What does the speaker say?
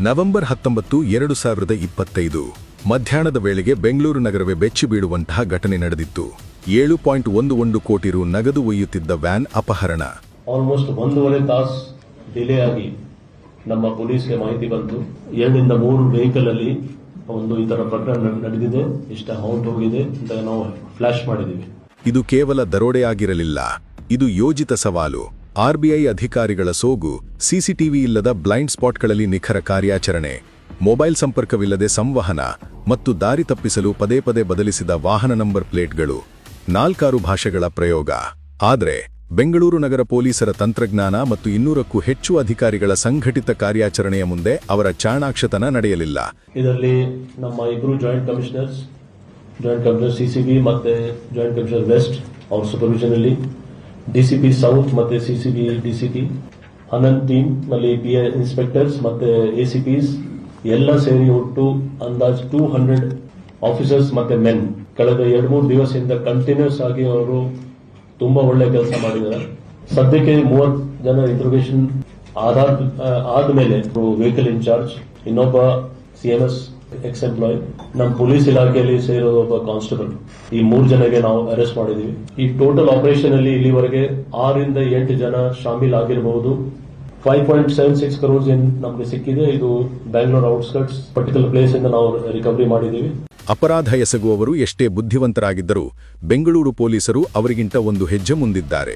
November 19, 2025 ಮಧ್ಯಾಹ್ನದ ವೇಳೆಗೆ ಬೆಂಗಳೂರು ನಗರವೇ ಬೆಚ್ಚಿಬೀಳುವಂತಹ ಘಟನೆ ನಡೆದಿತ್ತು. 7.11 ಕೋಟಿ ರು ನಗದು ಒಯ್ಯುತ್ತಿದ್ದ ವ್ಯಾನ್ ಅಪಹರಣ. ಆಲ್ಮೋಸ್ಟ್ 1.5 ತಾಸು ಡಿಲೇ ಆಗಿ ನಮ್ಮ ಪೊಲೀಸ್ಗೆ ಮಾಹಿತಿ ಬಂತು. 2 ರಿಂದ 3 ವೆಹಿಕಲ್ ಅಲ್ಲಿ ಒಂದು ಈ ತರ ಪ್ರಕರಣ ನಡೆದಿದೆ, ಇಷ್ಟ ಅಮೌಂಟ್ ಹೋಗಿದೆ ಅಂತ ನಾವು ಫ್ಲಾಶ್ ಮಾಡಿದೀವಿ. ಇದು ಕೇವಲ ದರೋಡೆಯಾಗಿರಲಿಲ್ಲ, ಇದು ಯೋಜಿತ ಸವಾಲು. ಆರ್ಬಿಐ ಅಧಿಕಾರಿಗಳ ಸೋಗು, ಸಿಸಿಟಿವಿ ಇಲ್ಲದ ಬ್ಲೈಂಡ್ ಸ್ಪಾಟ್ಗಳಲ್ಲಿ ನಿಖರ ಕಾರ್ಯಾಚರಣೆ, ಮೊಬೈಲ್ ಸಂಪರ್ಕವಿಲ್ಲದೆ ಸಂವಹನ ಮತ್ತು ದಾರಿ ತಪ್ಪಿಸಲು ಪದೇ ಪದೇ ಬದಲಿಸಿದ ವಾಹನ ನಂಬರ್ ಪ್ಲೇಟ್ಗಳು. 4 ಭಾಷೆಗಳ ಪ್ರಯೋಗ. ಆದರೆ ಬೆಂಗಳೂರು ನಗರ ಪೊಲೀಸರ ತಂತ್ರಜ್ಞಾನ ಮತ್ತು 200ಕ್ಕೂ ಹೆಚ್ಚು ಅಧಿಕಾರಿಗಳ ಸಂಘಟಿತ ಕಾರ್ಯಾಚರಣೆಯ ಮುಂದೆ ಅವರ ಚಾಣಾಕ್ಷತನ ನಡೆಯಲಿಲ್ಲ. ಇದರಲ್ಲಿ ನಮ್ಮ 2 ಜಾಯಿಂಟ್ ಕಮಿಷನರ್ ಸಿಸಿಬಿ ಮತ್ತೆ ಜಾಯಿಂಟ್ ಕಮಿಷನರ್ ವೆಸ್ಟ್ ಅವ್ರ ಸೂಪರ್ವಿಷನ್ ಅಲ್ಲಿ, ಡಿಸಿಪಿ ಸೌತ್ ಮತ್ತೆ ಸಿಸಿಬಿ ಡಿಸಿಪಿ, ಅನಂತ್ ಟೀಮ್ ನಲ್ಲಿ ಪಿಐ ಇನ್ಸ್ಪೆಕ್ಟರ್ಸ್ ಮತ್ತೆ ಎಸಿಪಿಸ್ ಎಲ್ಲ ಸೇರಿ ಒಟ್ಟು ಅಂದಾಜು 200 ಆಫೀಸರ್ಸ್ ಮತ್ತೆ ಮೆನ್ ಕಳೆದ 2-3 ದಿವಸದಿಂದ ಕಂಟಿನ್ಯೂಸ್ ಆಗಿ ಅವರು ತುಂಬಾ ಒಳ್ಳೆ ಕೆಲಸ ಮಾಡಿದ್ದಾರೆ. ಸದ್ಯಕ್ಕೆ 30 ಜನ ಇಂಟ್ರೋಗೇಷನ್ ಆದ್ಮೇಲೆ ವೆಹಿಕಲ್ ಇನ್ಚಾರ್ಜ್, ಇನ್ನೊಬ್ಬ ಸಿಎಂಎಸ್ ಎಕ್ಸ್ ಎಂಪ್ಲಾಯ್, ನಮ್ಮ ಪೊಲೀಸ್ ಇಲಾಖೆಯಲ್ಲಿ ಸೇರೋದು ಒಬ್ಬ ಕಾನ್ಸ್ಟೇಬಲ್, ಈ 3 ಜನಗೆ ನಾವು ಅರೆಸ್ಟ್ ಮಾಡಿದೀವಿ. ಈ ಟೋಟಲ್ ಆಪರೇಷನ್ ಅಲ್ಲಿ ಇಲ್ಲಿವರೆಗೆ 6 ರಿಂದ 8 ಜನ ಶಾಮೀಲ್ ಆಗಿರಬಹುದು. 5.76 crores ನಮಗೆ ಸಿಕ್ಕಿದೆ. ಇದು ಬ್ಯಾಂಗ್ಳೂರ್ ಔಟ್ಸ್ಕರ್ಟ್ಸ್ ಪರ್ಟಿಕ್ಯುಲರ್ ಪ್ಲೇಸ್ ಇಂದ ನಾವು ರಿಕವರಿ ಮಾಡಿದೀವಿ. ಅಪರಾಧ ಎಸಗುವವರು ಎಷ್ಟೇ ಬುದ್ಧಿವಂತರಾಗಿದ್ದರೂ ಬೆಂಗಳೂರು ಪೊಲೀಸರು ಅವರಿಗಿಂತ ಒಂದು ಹೆಜ್ಜೆ ಮುಂದಿದ್ದಾರೆ.